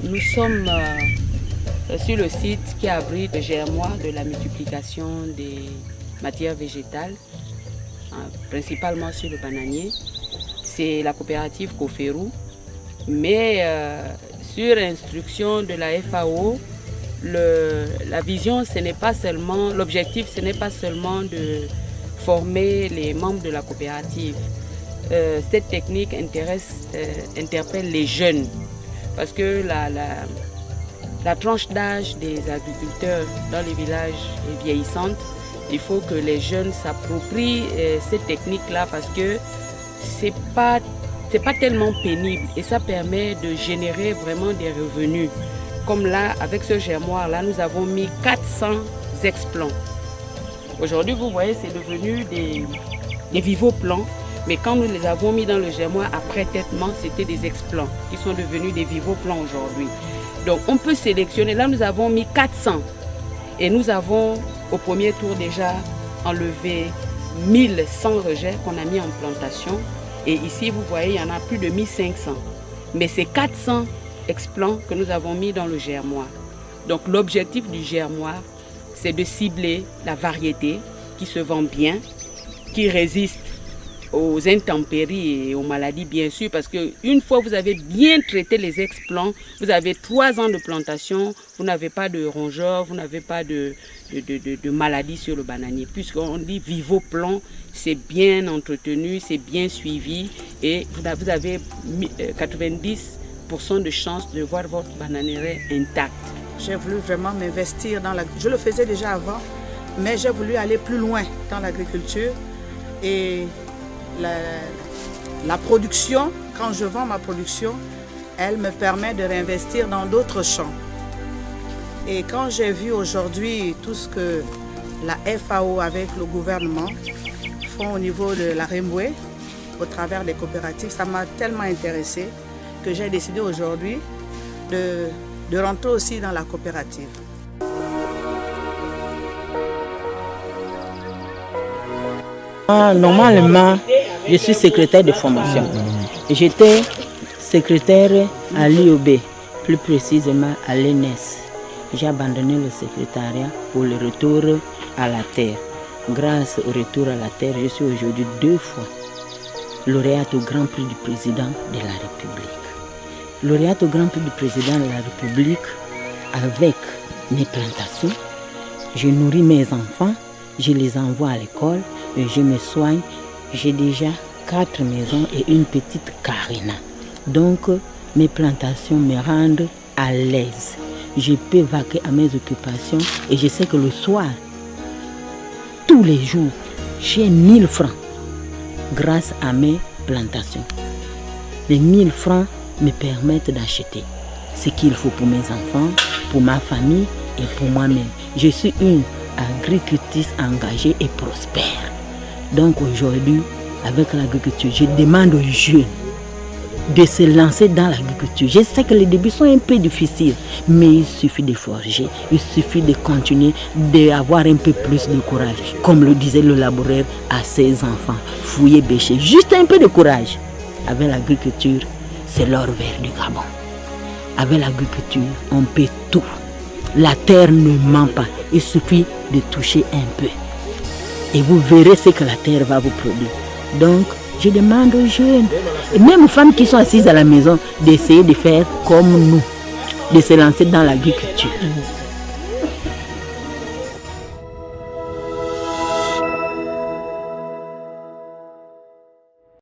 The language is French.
Nous sommes sur le site qui abrite le germoir de la multiplication des matières végétales, principalement sur le bananier. C'est la coopérative Coferou, mais sur instruction de la FAO, la vision, l'objectif, ce n'est pas seulement de former les membres de la coopérative. Cette technique interpelle les jeunes, parce que la tranche d'âge des agriculteurs dans les villages est vieillissante. Il faut que les jeunes s'approprient cette technique-là, parce que c'est pas tellement pénible et ça permet de générer vraiment des revenus. Comme là, avec ce germoir-là, nous avons mis 400 explants. Aujourd'hui, vous voyez, c'est devenu des vivoplants. Mais quand nous les avons mis dans le germoir après traitement, c'était des explants qui sont devenus des vivoplants aujourd'hui. Donc on peut sélectionner. Là, nous avons mis 400. Et nous avons au premier tour déjà enlevé 1100 rejets qu'on a mis en plantation. Et ici, vous voyez, il y en a plus de 1500. Mais c'est 400 explants que nous avons mis dans le germoir. Donc l'objectif du germoir, c'est de cibler la variété qui se vend bien, qui résiste aux intempéries et aux maladies, bien sûr, parce qu'une fois que vous avez bien traité les explants, vous avez 3 ans de plantation, vous n'avez pas de rongeurs, vous n'avez pas de maladies sur le bananier. Puisqu'on dit vivoplan, c'est bien entretenu, c'est bien suivi et vous avez 90% de chances de voir votre bananière intact. J'ai voulu vraiment m'investir dans l'agriculture. Je le faisais déjà avant, mais j'ai voulu aller plus loin dans l'agriculture. Et la production, quand je vends ma production, elle me permet de réinvestir dans d'autres champs. Et quand j'ai vu aujourd'hui tout ce que la FAO avec le gouvernement font au niveau de la Remboué, au travers des coopératives, ça m'a tellement intéressée que j'ai décidé aujourd'hui de rentrer aussi dans la coopérative. Normalement, je suis secrétaire de formation. J'étais secrétaire à l'IOB, plus précisément à l'ENES. J'ai abandonné le secrétariat pour le retour à la terre. Grâce au retour à la terre, je suis aujourd'hui 2 fois lauréate au Grand Prix du Président de la République. Lauréate au Grand Prix du Président de la République avec mes plantations. Je nourris mes enfants, je les envoie à l'école et je me soigne. J'ai déjà 4 maisons et une petite carina. Donc mes plantations me rendent à l'aise. Je peux vaquer à mes occupations et je sais que le soir, tous les jours, j'ai 1000 francs grâce à mes plantations. Les 1000 francs me permettent d'acheter ce qu'il faut pour mes enfants, pour ma famille et pour moi-même. Je suis une agricultrice engagée et prospère. Donc aujourd'hui, avec l'agriculture, je demande aux jeunes de se lancer dans l'agriculture. Je sais que les débuts sont un peu difficiles, mais il suffit de forger, il suffit de continuer, d'avoir un peu plus de courage. Comme le disait le laboureur à ses enfants, fouiller, bêcher, juste un peu de courage. Avec l'agriculture, c'est l'or vert du Gabon. Avec l'agriculture, on peut tout. La terre ne ment pas, il suffit de toucher un peu. Et vous verrez ce que la terre va vous produire. Donc, je demande aux jeunes, et même aux femmes qui sont assises à la maison, d'essayer de faire comme nous, de se lancer dans l'agriculture.